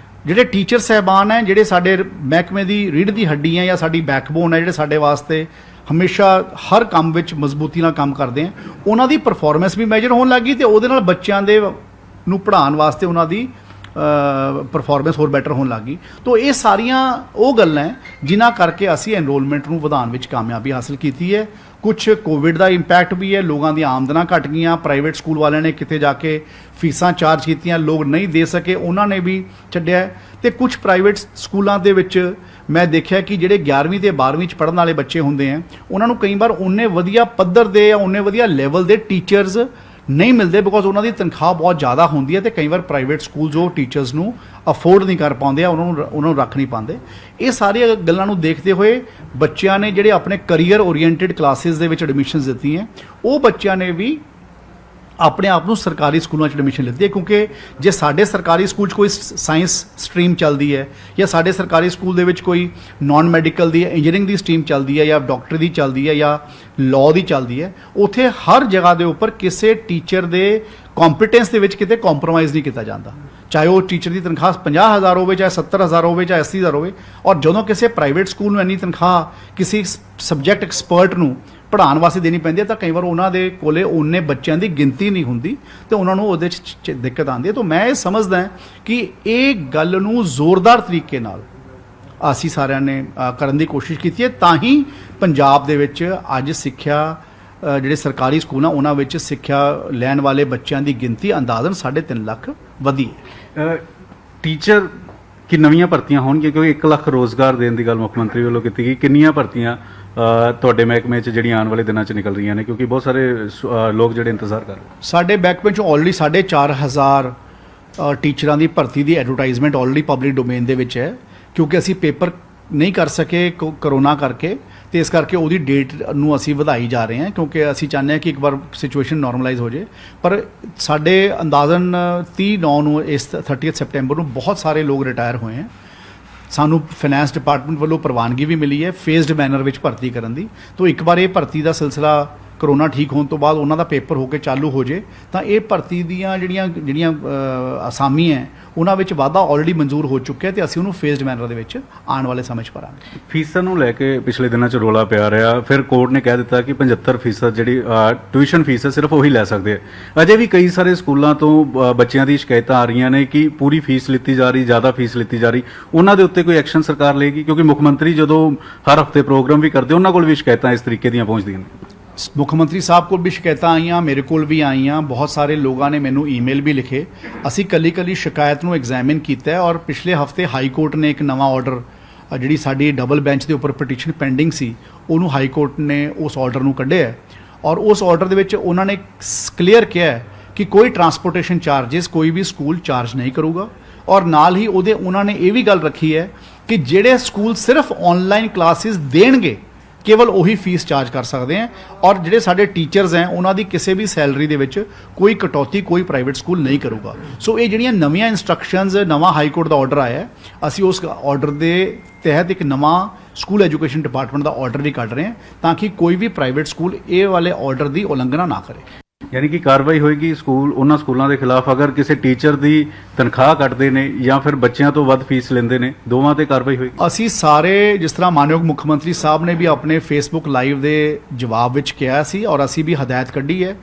ਜਿਹੜੇ ਟੀਚਰ ਸਹਿਬਾਨ ਹੈ, ਜਿਹੜੇ ਸਾਡੇ ਮਹਿਕਮੇ ਦੀ ਰੀੜ੍ਹ ਦੀ ਹੱਡੀ ਹੈ ਜਾਂ ਸਾਡੀ ਬੈਕਬੋਨ ਹੈ, ਜਿਹੜੇ ਸਾਡੇ ਵਾਸਤੇ ਹਮੇਸ਼ਾ ਹਰ ਕੰਮ ਵਿੱਚ ਮਜ਼ਬੂਤੀ ਨਾਲ ਕੰਮ ਕਰਦੇ ਆ, ਉਹਨਾਂ ਦੀ ਪਰਫਾਰਮੈਂਸ ਵੀ ਮੈਜਰ ਹੋਣ ਲੱਗੀ ਤੇ ਉਹਦੇ ਨਾਲ ਬੱਚਿਆਂ ਦੇ ਨੂੰ ਪੜ੍ਹਾਉਣ ਵਾਸਤੇ ਉਹਨਾਂ ਦੀ ਪਰਫਾਰਮੈਂਸ ਹੋਰ ਬੈਟਰ ਹੋਣ ਲੱਗੀ। ਤਾਂ ਇਹ ਸਾਰੀਆਂ ਉਹ ਗੱਲਾਂ ਹੈ ਜਿਨ੍ਹਾਂ ਕਰਕੇ ਅਸੀਂ ਐਨਰੋਲਮੈਂਟ ਨੂੰ ਵਧਾਉਣ ਵਿੱਚ ਕਾਮਯਾਬੀ ਹਾਸਲ ਕੀਤੀ ਹੈ। ਕੁਝ ਕੋਵਿਡ ਦਾ ਇੰਪੈਕਟ ਵੀ ਹੈ, ਲੋਕਾਂ ਦੀਆਂ ਆਮਦਨਾਂ ਘਟ ਗਈਆਂ, ਪ੍ਰਾਈਵੇਟ ਸਕੂਲ ਵਾਲਿਆਂ ਨੇ ਕਿਤੇ ਜਾ ਕੇ ਫੀਸਾਂ ਚਾਰਜ ਕੀਤੀਆਂ, ਲੋਕ ਨਹੀਂ ਦੇ ਸਕੇ, ਉਹਨਾਂ ਨੇ ਵੀ ਛੱਡਿਆ। ਤੇ ਕੁਝ ਪ੍ਰਾਈਵੇਟ ਸਕੂਲਾਂ ਦੇ ਵਿੱਚ ਮੈਂ ਦੇਖਿਆ ਕਿ ਜਿਹੜੇ 11ਵੀਂ ਤੇ 12ਵੀਂ 'ਚ ਪੜ੍ਹਨ ਵਾਲੇ ਬੱਚੇ ਹੁੰਦੇ ਆ, ਉਹਨਾਂ ਨੂੰ ਕਈ ਵਾਰ ਉਨੇ ਵਧੀਆ ਪੱਧਰ ਦੇ ਜਾਂ ਉਨੇ ਵਧੀਆ ਲੈਵਲ ਦੇ ਟੀਚਰਸ ਨਹੀਂ ਮਿਲਦੇ, ਬਿਕੋਜ਼ ਉਹਨਾਂ ਦੀ ਤਨਖਾਹ ਬਹੁਤ ਜ਼ਿਆਦਾ ਹੁੰਦੀ ਹੈ ਤੇ ਕਈ ਵਾਰ ਪ੍ਰਾਈਵੇਟ ਸਕੂਲਸ ਉਹ ਟੀਚਰਸ ਨੂੰ ਅਫੋਰਡ ਨਹੀਂ ਕਰ ਪਾਉਂਦੇ ਆ, ਉਹਨਾਂ ਨੂੰ ਰੱਖ ਨਹੀਂ ਪਾਉਂਦੇ। ਇਹ ਸਾਰੀਆਂ ਗੱਲਾਂ ਨੂੰ ਦੇਖਦੇ ਹੋਏ ਬੱਚਿਆਂ ਨੇ ਜਿਹੜੇ ਆਪਣੇ ਕਰੀਅਰ ਓਰੀਐਂਟਡ ਕਲਾਸਿਸ ਦੇ ਵਿੱਚ ਐਡਮਿਸ਼ਨਸ ਦਿੱਤੀਆਂ, ਉਹ ਬੱਚਿਆਂ ਨੇ ਵੀ ਆਪਣੇ ਆਪ ਨੂੰ ਸਰਕਾਰੀ ਸਕੂਲਾਂ 'ਚ ਐਡਮਿਸ਼ਨ ਲਿੱਤੀ ਹੈ। ਕਿਉਂਕਿ ਜੇ ਸਾਡੇ ਸਰਕਾਰੀ ਸਕੂਲ 'ਚ ਕੋਈ ਸਾਇੰਸ ਸਟਰੀਮ ਚੱਲਦੀ ਹੈ ਜਾਂ ਸਾਡੇ ਸਰਕਾਰੀ ਸਕੂਲ ਦੇ ਵਿੱਚ ਕੋਈ ਨਾਨ ਮੈਡੀਕਲ ਦੀ ਇੰਜੀਨੀਅਰਿੰਗ ਦੀ ਸਟਰੀਮ ਚੱਲਦੀ ਹੈ ਜਾਂ ਡਾਕਟਰੀ ਦੀ ਚੱਲਦੀ ਹੈ ਜਾਂ ਲਾਅ ਦੀ ਚੱਲਦੀ ਹੈ, ਉੱਥੇ ਹਰ ਜਗ੍ਹਾ ਦੇ ਉੱਪਰ ਕਿਸੇ ਟੀਚਰ ਦੇ ਕੰਪੀਟੈਂਸ ਦੇ ਵਿੱਚ ਕਿਤੇ ਕੰਪਰੋਮਾਈਜ਼ ਨਹੀਂ ਕੀਤਾ ਜਾਂਦਾ, ਚਾਹੇ ਉਹ ਟੀਚਰ ਦੀ ਤਨਖਾਹ 50,000 ਹੋਵੇ, ਚਾਹੇ 70,000 ਹੋਵੇ, ਚਾਹੇ 80,000 ਹੋਵੇ। ਔਰ ਜਦੋਂ ਕਿਸੇ ਪ੍ਰਾਈਵੇਟ ਸਕੂਲ ਨੂੰ ਇੰਨੀ ਤਨਖਾਹ ਕਿਸੇ ਸਬਜੈਕਟ ਐਕਸਪਰਟ ਨੂੰ ਪੜ੍ਹਾਉਣ ਵਾਸਤੇ ਦੇਣੀ ਪੈਂਦੀ ਹੈ, ਤਾਂ ਕਈ ਵਾਰ ਉਹਨਾਂ ਦੇ ਕੋਲੇ ਉਨੇ ਬੱਚਿਆਂ ਦੀ ਗਿਣਤੀ ਨਹੀਂ ਹੁੰਦੀ ਤੇ ਉਹਨਾਂ ਨੂੰ ਉਹਦੇ 'ਚ ਦਿੱਕਤ ਆਉਂਦੀ ਹੈ। ਤਾਂ ਮੈਂ ਇਹ ਸਮਝਦਾ ਕਿ ਇਹ ਗੱਲ ਨੂੰ ਜ਼ੋਰਦਾਰ ਤਰੀਕੇ ਨਾਲ ਅਸੀਂ ਸਾਰਿਆਂ ਨੇ ਕਰਨ ਦੀ ਕੋਸ਼ਿਸ਼ ਕੀਤੀ ਹੈ, ਤਾਂ ਹੀ ਪੰਜਾਬ ਦੇ ਵਿੱਚ ਅੱਜ ਸਿੱਖਿਆ ਜਿਹੜੇ ਸਰਕਾਰੀ ਸਕੂਲ ਆ ਉਹਨਾਂ ਵਿੱਚ ਸਿੱਖਿਆ ਲੈਣ ਵਾਲੇ ਬੱਚਿਆਂ ਦੀ ਗਿਣਤੀ ਅੰਦਾਜ਼ਨ 3.5 ਲੱਖ ਵਧੀ ਹੈ। ਟੀਚਰ ਕਿ ਨਵੀਆਂ ਭਰਤੀਆਂ ਹੋਣਗੀਆਂ, ਕਿਉਂਕਿ 1 ਲੱਖ ਰੋਜ਼ਗਾਰ ਦੇਣ ਦੀ ਗੱਲ ਮੁੱਖ ਮੰਤਰੀ ਵੱਲੋਂ ਕੀਤੀ ਗਈ, ਕਿੰਨੀਆਂ ਭਰਤੀਆਂ ਤੁਹਾਡੇ ਮਹਿਕਮੇ 'ਚ ਜਿਹੜੀਆਂ ਆਉਣ ਵਾਲੇ ਦਿਨਾਂ 'ਚ ਨਿਕਲ ਰਹੀਆਂ ਨੇ, ਕਿਉਂਕਿ ਬਹੁਤ ਸਾਰੇ ਲੋਕ ਜਿਹੜੇ ਇੰਤਜ਼ਾਰ ਕਰ ਰਹੇ? ਸਾਡੇ ਮਹਿਕਮੇ 'ਚ ਆਲਰੇਡੀ 4,500 ਟੀਚਰਾਂ ਦੀ ਭਰਤੀ ਦੀ ਐਡਵਰਟਾਈਜ਼ਮੈਂਟ ਆਲਰੇਡੀ ਪਬਲਿਕ ਡੋਮੇਨ ਦੇ ਵਿੱਚ ਹੈ, ਕਿਉਂਕਿ ਅਸੀਂ ਪੇਪਰ ਨਹੀਂ ਕਰ ਸਕੇ ਕਰੋਨਾ ਕਰਕੇ, ਤੇ ਇਸ ਕਰਕੇ ਉਹਦੀ ਡੇਟ ਨੂੰ ਅਸੀਂ ਵਧਾਈ ਜਾ ਰਹੇ ਹਾਂ, ਕਿਉਂਕਿ ਅਸੀਂ ਚਾਹੁੰਦੇ ਹਾਂ ਕਿ ਇੱਕ ਵਾਰ ਸਿਚੁਏਸ਼ਨ ਨਾਰਮਲਾਈਜ਼ ਹੋ ਜਾਏ। ਪਰ ਸਾਡੇ ਅੰਦਾਜ਼ਨ 30/9 ਨੂੰ ਇਸ 30 ਸੈਪਟੈਂਬਰ ਨੂੰ ਬਹੁਤ ਸਾਰੇ ਲੋਕ ਰਿਟਾਇਰ ਹੋਏ ਹੈ। ਸਾਨੂੰ ਫਾਈਨੈਂਸ ਡਿਪਾਰਟਮੈਂਟ ਵੱਲੋਂ ਪ੍ਰਵਾਨਗੀ ਵੀ ਮਿਲੀ ਹੈ ਫੇਜ਼ਡ ਮੈਨਰ ਵਿੱਚ ਭਰਤੀ ਕਰਨ ਦੀ। ਤਾਂ ਇੱਕ ਵਾਰ ਇਹ ਭਰਤੀ ਦਾ ਸਿਲਸਿਲਾ ਕਰੋਨਾ ਠੀਕ ਹੋਣ ਤੋਂ ਬਾਅਦ ਉਹਨਾਂ ਦਾ ਪੇਪਰ ਹੋ ਕੇ ਚਾਲੂ ਹੋ ਜੇ, ਤਾਂ ਇਹ ਭਰਤੀ ਦੀਆਂ ਜਿਹੜੀਆਂ ਅਸਾਮੀ ਹੈ ਉਹਨਾਂ ਵਿੱਚ ਵਾਧਾ ਆਲਰੇਡੀ ਮਨਜ਼ੂਰ ਹੋ ਚੁੱਕਿਆ ਤੇ ਅਸੀਂ ਉਹਨੂੰ ਫੇਜ਼ਡ ਮੈਨਰ ਦੇ ਵਿੱਚ ਆਉਣ ਵਾਲੇ ਸਮੇਂ 'ਚ ਭਰਾਂਗੇ। ਫੀਸਾਂ ਨੂੰ ਲੈ ਕੇ ਪਿਛਲੇ ਦਿਨਾਂ 'ਚ ਰੌਲਾ ਪਿਆ ਰਿਹਾ, ਫਿਰ ਕੋਰਟ ਨੇ ਕਹਿ ਦਿੱਤਾ ਕਿ 75% ਜਿਹੜੀ ਟਿਊਸ਼ਨ ਫੀਸ ਹੈ ਸਿਰਫ ਉਹੀ ਲੈ ਸਕਦੇ ਆ। ਅਜੇ ਵੀ ਕਈ ਸਾਰੇ ਸਕੂਲਾਂ ਤੋਂ ਬੱਚਿਆਂ ਦੀ ਸ਼ਿਕਾਇਤਾਂ ਆ ਰਹੀਆਂ ਨੇ ਕਿ ਪੂਰੀ ਫੀਸ ਲਿੱਤੀ ਜਾ ਰਹੀ, ਜ਼ਿਆਦਾ ਫੀਸ ਲਿੱਤੀ ਜਾ ਰਹੀ। ਉਹਨਾਂ ਦੇ ਉੱਤੇ ਕੋਈ ਐਕਸ਼ਨ ਸਰਕਾਰ ਲਏਗੀ? ਕਿਉਂਕਿ ਮੁੱਖ ਮੰਤਰੀ ਜਦੋਂ ਹਰ ਹਫ਼ਤੇ ਪ੍ਰੋਗਰਾਮ ਵੀ ਕਰਦੇ ਉਹਨਾਂ ਕੋਲ ਵੀ ਸ਼ਿਕਾਇਤਾਂ ਇਸ ਤਰੀਕੇ ਦੀਆਂ ਪਹੁੰਚਦੀਆਂ ਨੇ। ਮੁੱਖ ਮੰਤਰੀ ਸਾਹਿਬ ਕੋਲ ਵੀ ਸ਼ਿਕਾਇਤਾਂ ਆਈਆਂ, ਮੇਰੇ ਕੋਲ ਵੀ ਆਈਆਂ, ਬਹੁਤ ਸਾਰੇ ਲੋਕਾਂ ਨੇ ਮੈਨੂੰ ਈਮੇਲ ਵੀ ਲਿਖੇ। ਅਸੀਂ ਕੱਲੀ ਸ਼ਿਕਾਇਤ ਨੂੰ ਐਗਜ਼ਾਮਿਨ ਕੀਤਾ ਹੈ ਔਰ ਪਿਛਲੇ ਹਫਤੇ ਹਾਈ ਕੋਰਟ ਨੇ ਇੱਕ ਨਵਾਂ ਆਰਡਰ, ਜਿਹੜੀ ਸਾਡੀ ਡਬਲ ਬੈਂਚ ਦੇ ਉੱਪਰ ਪਟੀਸ਼ਨ ਪੈਂਡਿੰਗ ਸੀ, ਉਹਨੂੰ ਹਾਈ ਕੋਰਟ ਨੇ ਉਸ ਆਰਡਰ ਨੂੰ ਕੱਢਿਆ ਔਰ ਉਸ ਆਰਡਰ ਦੇ ਵਿੱਚ ਉਹਨਾਂ ਨੇ ਕਲੀਅਰ ਕਿਹਾ ਕਿ ਕੋਈ ਟਰਾਂਸਪੋਰਟੇਸ਼ਨ ਚਾਰजेस ਕੋਈ ਵੀ ਸਕੂਲ ਚਾਰਜ ਨਹੀਂ ਕਰੂਗਾ। ਔਰ ਨਾਲ ਹੀ ਉਹਨਾਂ ਨੇ ਇਹ ਵੀ ਗੱਲ ਰੱਖੀ ਹੈ ਕਿ ਜਿਹੜੇ ਸਕੂਲ ਸਿਰਫ ਆਨਲਾਈਨ ਕਲਾਸਿਸ ਦੇਣਗੇ ਕੇਵਲ ਉਹੀ ਫੀਸ ਚਾਰਜ ਕਰ ਸਕਦੇ ਹਾਂ ਔਰ ਜਿਹੜੇ ਸਾਡੇ ਟੀਚਰਸ ਹੈ ਉਹਨਾਂ ਦੀ ਕਿਸੇ ਵੀ ਸੈਲਰੀ ਦੇ ਵਿੱਚ ਕੋਈ ਕਟੌਤੀ ਕੋਈ ਪ੍ਰਾਈਵੇਟ ਸਕੂਲ ਨਹੀਂ ਕਰੂਗਾ। ਸੋ ਇਹ ਜਿਹੜੀਆਂ ਨਵੀਆਂ ਇਨਸਟਰਕਸ਼ਨਸ, ਨਵਾਂ ਹਾਈ ਕੋਰਟ ਦਾ ਆਰਡਰ ਆਇਆ ਹੈ, ਅਸੀਂ ਉਸ ਆਰਡਰ ਦੇ ਤਹਿਤ ਇੱਕ ਨਵਾਂ ਸਕੂਲ ਐਜੂਕੇਸ਼ਨ ਡਿਪਾਰਟਮੈਂਟ ਦਾ ਆਰਡਰ ਵੀ ਕੱਢ ਰਹੇ ਹਾਂ ਤਾਂ ਕਿ ਕੋਈ ਵੀ ਪ੍ਰਾਈਵੇਟ ਸਕੂਲ ਇਹ ਵਾਲੇ ਆਰਡਰ ਦੀ ਉਲੰਘਣਾ ਨਾ ਕਰੇ। ਯਾਨੀ ਕਿ ਕਾਰਵਾਈ ਹੋਏਗੀ ਸਕੂਲ ਉਹਨਾਂ ਸਕੂਲਾਂ ਦੇ ਖਿਲਾਫ ਅਗਰ ਕਿਸੇ ਟੀਚਰ ਦੀ ਤਨਖਾਹ ਕੱਟਦੇ ਨੇ ਜਾਂ ਫਿਰ ਬੱਚਿਆਂ ਤੋਂ ਵੱਧ ਫੀਸ ਲੈਂਦੇ ਨੇ, ਦੋਵਾਂ ਤੇ ਕਾਰਵਾਈ ਹੋਏਗੀ। ਅਸੀਂ ਸਾਰੇ, ਜਿਸ ਤਰ੍ਹਾਂ ਮਾਨਯੋਗ ਮੁੱਖ ਮੰਤਰੀ ਸਾਹਿਬ ਨੇ ਵੀ ਆਪਣੇ ਫੇਸਬੁੱਕ ਲਾਈਵ ਦੇ ਜਵਾਬ ਵਿੱਚ ਕਿਹਾ ਸੀ ਔਰ ਅਸੀਂ ਵੀ ਹਦਾਇਤ ਕੱਢੀ ਹੈ,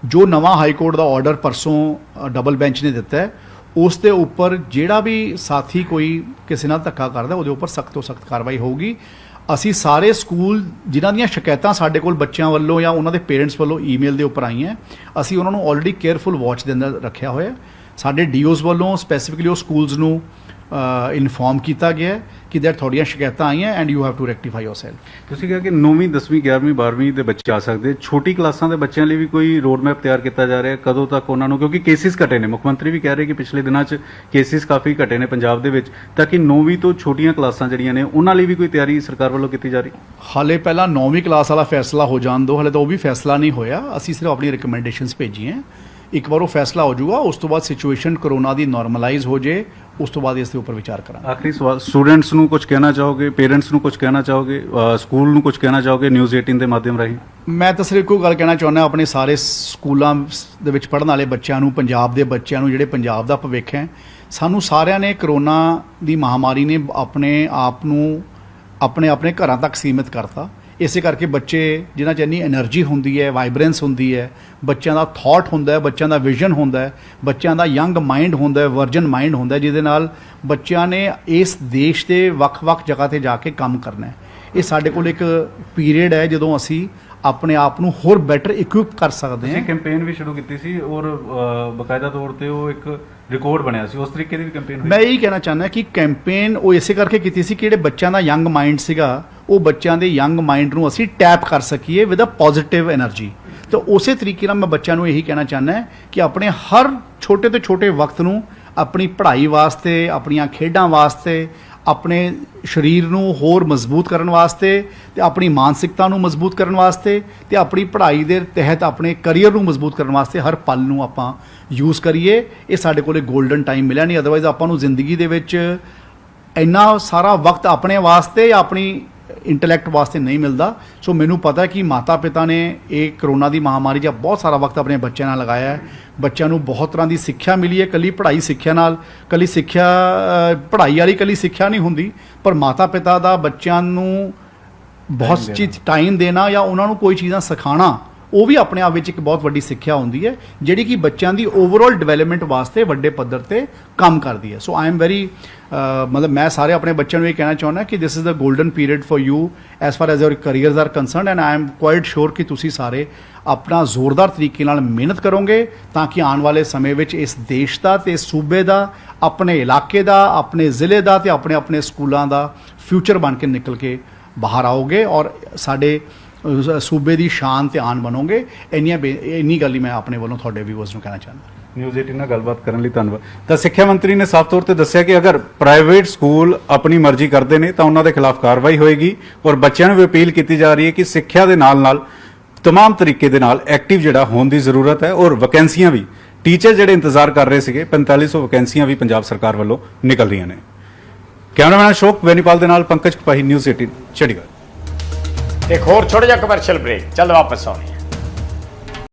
ਜੋ ਨਵਾਂ ਹਾਈ ਕੋਰਟ ਦਾ ਆਰਡਰ ਪਰਸੋਂ ਡਬਲ ਬੈਂਚ ਨੇ ਦਿੱਤਾ ਹੈ ਉਸ ਦੇ ਉੱਪਰ ਜਿਹੜਾ ਵੀ ਸਾਥੀ ਕੋਈ ਕਿਸੇ ਨਾਲ ਧੱਕਾ ਕਰਦਾ ਉਹਦੇ ਉੱਪਰ ਸਖਤ ਤੋਂ ਸਖਤ ਕਾਰਵਾਈ ਹੋਊਗੀ। ਅਸੀਂ ਸਾਰੇ ਸਕੂਲ ਜਿਨ੍ਹਾਂ ਦੀਆਂ ਸ਼ਿਕਾਇਤਾਂ ਸਾਡੇ ਕੋਲ ਬੱਚਿਆਂ ਵੱਲੋਂ ਜਾਂ ਉਹਨਾਂ ਦੇ ਪੇਰੈਂਟਸ ਵੱਲੋਂ ਈਮੇਲ ਦੇ ਉੱਪਰ ਆਈਆਂ, ਅਸੀਂ ਉਹਨਾਂ ਨੂੰ ਆਲਰੇਡੀ ਕੇਅਰਫੁਲ ਵਾਚ ਦੇ ਅੰਦਰ ਰੱਖਿਆ ਹੋਇਆ। ਸਾਡੇ ਡੀਓਜ਼ ਵੱਲੋਂ ਸਪੈਸੀਫਿਕਲੀ ਉਹ ਸਕੂਲਸ ਨੂੰ ਇਨਫੋਰਮ ਕੀਤਾ ਗਿਆ ਕਿ ਦੈਟ ਤੁਹਾਡੀਆਂ ਸ਼ਿਕਾਇਤਾਂ ਆਈਆਂ and you have to rectify yourself. ਤੁਸੀਂ ਕਿਹਾ ਕਿ 9ਵੀਂ 10ਵੀਂ 11ਵੀਂ 12ਵੀਂ ਦੇ ਬੱਚੇ ਆ ਸਕਦੇ, ਛੋਟੀ ਕਲਾਸਾਂ ਦੇ ਬੱਚਿਆਂ ਲਈ ਵੀ ਕੋਈ ਰੋਡ ਮੈਪ ਤਿਆਰ ਕੀਤਾ ਜਾ ਰਿਹਾ, ਕਦੋਂ ਤੱਕ ਉਹਨਾਂ ਨੂੰ, ਕਿਉਂਕਿ ਕੇਸਿਸ ਘਟੇ ਨੇ, ਮੁੱਖ ਮੰਤਰੀ ਵੀ ਕਹਿ ਰਹੇ ਕਿ ਪਿਛਲੇ ਦਿਨਾਂ 'ਚ ਕੇਸਿਸ ਕਾਫੀ ਘਟੇ ਨੇ ਪੰਜਾਬ ਦੇ ਵਿੱਚ, ਤਾਂ ਕਿ 9ਵੀਂ ਤੋਂ ਛੋਟੀਆਂ ਕਲਾਸਾਂ ਜਿਹੜੀਆਂ ਨੇ ਉਹਨਾਂ ਲਈ ਵੀ ਕੋਈ ਤਿਆਰੀ ਸਰਕਾਰ ਵੱਲੋਂ ਕੀਤੀ ਜਾ ਰਹੀ? ਹਾਲੇ ਪਹਿਲਾਂ 9ਵੀਂ ਕਲਾਸ ਵਾਲਾ ਫੈਸਲਾ ਹੋ ਜਾਣ ਦਿਓ, ਹਾਲੇ ਤਾਂ ਉਹ ਵੀ ਫੈਸਲਾ ਨਹੀਂ ਹੋਇਆ। ਅਸੀਂ ਸਿਰਫ ਆਪਣੀ ਰਿਕਮੈਂਡੇਸ਼ਨਸ ਭੇਜੀਆਂ, ਇੱਕ ਵਾਰ ਉਹ ਫੈਸਲਾ ਹੋ ਜਾਊਗਾ ਉਸ ਤੋਂ ਬਾਅਦ ਸਿਚੁਏਸ਼ਨ ਕਰੋਨਾ ਦੀ ਨਾਰਮਲਾਈਜ਼ ਹੋ ਜੇ, ਉਸ ਤੋਂ ਬਾਅਦ ਇਸ ਦੇ ਉੱਪਰ ਵਿਚਾਰ ਕਰਾਂਗੇ। ਆਖਰੀ ਸਵਾਲ, ਸਟੂਡੈਂਟਸ ਨੂੰ ਕੁਝ ਕਹਿਣਾ ਚਾਹੋਗੇ, ਪੇਰੈਂਟਸ ਨੂੰ ਕੁਝ ਕਹਿਣਾ ਚਾਹੋਗੇ, ਸਕੂਲ ਨੂੰ ਕੁਝ ਕਹਿਣਾ ਚਾਹੋਗੇ ਨਿਊਜ਼ 18 ਦੇ ਮਾਧਿਅਮ ਰਾਹੀਂ? ਮੈਂ ਤਾਂ ਸਿਰਫ ਇੱਕੋ ਗੱਲ ਕਹਿਣਾ ਚਾਹੁੰਦਾ ਆਪਣੇ ਸਾਰੇ ਸਕੂਲਾਂ ਦੇ ਵਿੱਚ ਪੜ੍ਹਨ ਵਾਲੇ ਬੱਚਿਆਂ ਨੂੰ, ਪੰਜਾਬ ਦੇ ਬੱਚਿਆਂ ਨੂੰ ਜਿਹੜੇ ਪੰਜਾਬ ਦਾ ਭਵਿੱਖ ਹੈ, ਸਾਨੂੰ ਸਾਰਿਆਂ ਨੇ ਕਰੋਨਾ ਦੀ ਮਹਾਮਾਰੀ ਨੇ ਆਪਣੇ ਆਪ ਨੂੰ ਆਪਣੇ ਘਰਾਂ ਤੱਕ ਸੀਮਿਤ ਕਰਤਾ। ਇਸੇ ਕਰਕੇ ਬੱਚੇ ਜਿਨ੍ਹਾਂ 'ਚ ਇੰਨੀ એનર્ਜੀ ਹੁੰਦੀ ਹੈ, ਵਾਈਬ੍ਰੈਂਸ ਹੁੰਦੀ ਹੈ, ਬੱਚਿਆਂ ਦਾ ਥਾਟ ਹੁੰਦਾ ਹੈ, ਬੱਚਿਆਂ ਦਾ ਵਿਜ਼ਨ ਹੁੰਦਾ ਹੈ, ਬੱਚਿਆਂ ਦਾ ਯੰਗ ਮਾਈਂਡ ਹੁੰਦਾ ਹੈ, ਵਰਜਨ ਮਾਈਂਡ ਹੁੰਦਾ ਹੈ, ਜਿਹਦੇ ਨਾਲ ਬੱਚਿਆਂ ਨੇ ਇਸ ਦੇਸ਼ ਦੇ ਵੱਖ-ਵੱਖ ਜਗ੍ਹਾ ਤੇ ਜਾ ਕੇ ਕੰਮ ਕਰਨਾ ਹੈ। ਇਹ ਸਾਡੇ ਕੋਲ ਇੱਕ ਪੀਰੀਅਡ ਹੈ ਜਦੋਂ ਅਸੀਂ ਆਪਣੇ ਆਪ ਨੂੰ ਹੋਰ ਬੈਟਰ ਇਕਵਿਪ ਕਰ ਸਕਦੇ ਹਾਂ। ਤੁਸੀਂ ਕੈਂਪੇਨ ਵੀ ਸ਼ੁਰੂ ਕੀਤੀ ਸੀ ਔਰ ਬਕਾਇਦਾ ਤੌਰ ਤੇ ਉਹ ਇੱਕ ਰਿਕਾਰਡ ਬਣਿਆ ਸੀ, ਉਸ ਤਰੀਕੇ ਦੀ ਵੀ ਕੈਂਪੇਨ ਹੋਈ? ਮੈਂ ਇਹੀ ਕਹਿਣਾ ਚਾਹੁੰਦਾ ਕਿ ਕੈਂਪੇਨ ਉਹ ਇਸੇ ਕਰਕੇ ਕੀਤੀ ਸੀ ਕਿ ਜਿਹੜੇ ਬੱਚਿਆਂ ਦਾ ਯੰਗ ਮਾਈਂਡ ਸੀਗਾ, ਉਹ ਬੱਚਿਆਂ ਦੇ ਯੰਗ ਮਾਈਂਡ ਨੂੰ ਅਸੀਂ ਟੈਪ ਕਰ ਸਕੀਏ ਵਿਦ ਅ ਪੋਜ਼ਿਟਿਵ એનર્ਜੀ। ਤਾਂ ਉਸੇ ਤਰੀਕੇ ਨਾਲ ਮੈਂ ਬੱਚਿਆਂ ਨੂੰ ਇਹੀ ਕਹਿਣਾ ਚਾਹੁੰਦਾ ਕਿ ਆਪਣੇ ਹਰ ਛੋਟੇ ਤੋਂ ਛੋਟੇ ਵਕਤ ਨੂੰ ਆਪਣੀ ਪੜ੍ਹਾਈ ਵਾਸਤੇ, ਆਪਣੀਆਂ ਖੇਡਾਂ ਵਾਸਤੇ, ਆਪਣੇ ਸਰੀਰ ਨੂੰ ਹੋਰ ਮਜ਼ਬੂਤ ਕਰਨ ਵਾਸਤੇ ਤੇ ਆਪਣੀ ਮਾਨਸਿਕਤਾ ਨੂੰ ਮਜ਼ਬੂਤ ਕਰਨ ਵਾਸਤੇ ਤੇ ਆਪਣੀ ਪੜ੍ਹਾਈ ਦੇ ਤਹਿਤ ਆਪਣੇ ਕਰੀਅਰ ਨੂੰ ਮਜ਼ਬੂਤ ਕਰਨ ਵਾਸਤੇ ਹਰ ਪਲ ਨੂੰ ਆਪਾਂ ਯੂਜ਼ ਕਰੀਏ। ਇਹ ਸਾਡੇ ਕੋਲੇ 골ਡਨ ਟਾਈਮ ਮਿਲਿਆ ਨਹੀਂ, ਅਦਰਵਾਈਜ਼ ਆਪਾਂ ਨੂੰ ਜ਼ਿੰਦਗੀ ਦੇ ਵਿੱਚ ਇੰਨਾ ਸਾਰਾ ਵਕਤ ਆਪਣੇ ਵਾਸਤੇ ਜਾਂ ਆਪਣੀ ਇੰਟੈਲੈਕਟ ਵਾਸਤੇ ਨਹੀਂ ਮਿਲਦਾ। ਸੋ ਮੈਨੂੰ ਪਤਾ ਕਿ ਮਾਤਾ ਪਿਤਾ ਨੇ ਇਹ ਕਰੋਨਾ ਦੀ ਮਹਾਮਾਰੀ 'ਚ ਬਹੁਤ ਸਾਰਾ ਵਕਤ ਆਪਣੇ ਬੱਚਿਆਂ ਨਾਲ ਲਗਾਇਆ ਹੈ। ਬੱਚਿਆਂ ਨੂੰ ਬਹੁਤ ਤਰ੍ਹਾਂ ਦੀ ਸਿੱਖਿਆ ਮਿਲੀ ਹੈ, ਕੱਲੀ ਪੜ੍ਹਾਈ ਸਿੱਖਿਆ ਨਾਲ, ਕੱਲੀ ਸਿੱਖਿਆ ਪੜ੍ਹਾਈ ਵਾਲੀ ਕੱਲੀ ਸਿੱਖਿਆ ਨਹੀਂ ਹੁੰਦੀ, ਪਰ ਮਾਤਾ ਪਿਤਾ ਦਾ ਬੱਚਿਆਂ ਨੂੰ ਬਹੁਤ ਚੀਜ਼ ਟਾਈਮ ਦੇਣਾ ਜਾਂ ਉਹਨਾਂ ਨੂੰ ਕੋਈ ਚੀਜ਼ਾਂ ਸਿਖਾਉਣਾ, ਉਹ ਵੀ ਆਪਣੇ ਆਪ ਵਿੱਚ ਇੱਕ ਬਹੁਤ ਵੱਡੀ ਸਿੱਖਿਆ ਹੁੰਦੀ ਹੈ ਜਿਹੜੀ ਕਿ ਬੱਚਿਆਂ ਦੀ ਓਵਰਆਲ ਡਿਵੈਲਪਮੈਂਟ ਵਾਸਤੇ ਵੱਡੇ ਪੱਧਰ ਤੇ ਕੰਮ ਕਰਦੀ ਹੈ। ਸੋ ਆਈ ਐਮ ਵੈਰੀ ਮਤਲਬ ਮੈਂ ਸਾਰੇ ਆਪਣੇ ਬੱਚਿਆਂ ਨੂੰ ਇਹ ਕਹਿਣਾ ਚਾਹੁੰਦਾ ਕਿ this is the golden period for you as far as your careers are concerned and I am quite sure ਕਿ ਤੁਸੀਂ ਸਾਰੇ ਆਪਣਾ ਜ਼ੋਰਦਾਰ ਤਰੀਕੇ ਨਾਲ ਮਿਹਨਤ ਕਰੋਗੇ ਤਾਂ ਕਿ ਆਉਣ ਵਾਲੇ ਸਮੇਂ ਵਿੱਚ ਇਸ ਦੇਸ਼ ਦਾ ਤੇ ਸੂਬੇ ਦਾ, ਆਪਣੇ ਇਲਾਕੇ ਦਾ, ਆਪਣੇ ਜ਼ਿਲ੍ਹੇ ਦਾ ਤੇ ਆਪਣੇ ਆਪਣੇ ਸਕੂਲਾਂ ਦਾ ਫਿਊਚਰ ਬਣ ਕੇ ਨਿਕਲ ਕੇ ਬਾਹਰ ਆਓਗੇ ਔਰ ਸਾਡੇ ਸੂਬੇ ਦੀ ਸ਼ਾਨ ਤੇ ਆਨ ਬਣੋਗੇ। ਇੰਨੀ ਗੱਲ ਹੀ ਮੈਂ ਆਪਣੇ ਵੱਲੋਂ ਤੁਹਾਡੇ ਵਿਊਅਰਸ ਨੂੰ ਕਹਿਣਾ ਚਾਹੁੰਦਾ। ਨਿਊਜ਼ 18 ਨਾਲ ਗੱਲਬਾਤ ਕਰਨ ਲਈ ਧੰਨਵਾਦ। ਤਾਂ ਸਿੱਖਿਆ ਮੰਤਰੀ ਨੇ ਸਾਫ਼ ਤੌਰ ਤੇ ਦੱਸਿਆ ਕਿ ਅਗਰ ਪ੍ਰਾਈਵੇਟ ਸਕੂਲ ਆਪਣੀ ਮਰਜ਼ੀ ਕਰਦੇ ਨੇ ਤਾਂ ਉਹਨਾਂ ਦੇ ਖਿਲਾਫ ਕਾਰਵਾਈ ਹੋਏਗੀ ਔਰ ਬੱਚਿਆਂ ਨੂੰ ਵੀ ਅਪੀਲ ਕੀਤੀ ਜਾ ਰਹੀ ਹੈ ਕਿ ਸਿੱਖਿਆ ਦੇ ਨਾਲ-ਨਾਲ ਤਮਾਮ ਤਰੀਕੇ ਦੇ ਨਾਲ ਐਕਟਿਵ ਜਿਹੜਾ ਹੋਣ ਦੀ ਜ਼ਰੂਰਤ ਹੈ ਔਰ ਵੈਕੈਂਸੀਆਂ ਵੀ, ਟੀਚਰ ਜਿਹੜੇ ਇੰਤਜ਼ਾਰ ਕਰ ਰਹੇ ਸੀਗੇ 4500 ਵੈਕੈਂਸੀਆਂ ਵੀ ਪੰਜਾਬ ਸਰਕਾਰ ਵੱਲੋਂ ਨਿਕਲ ਰਹੀਆਂ ਨੇ। ਕੈਮਰਾਮੈਨ ਅਸ਼ੋਕ ਬੈਨੀਪਾਲ ਦੇ ਨਾਲ ਪੰਕਜ ਕਪਾਹੀ, ਨਿਊਜ਼ 18 ਚੰਡੀਗੜ੍ਹ। एक और छोटा जा कमर्शियल ब्रेक, चल वापस आने।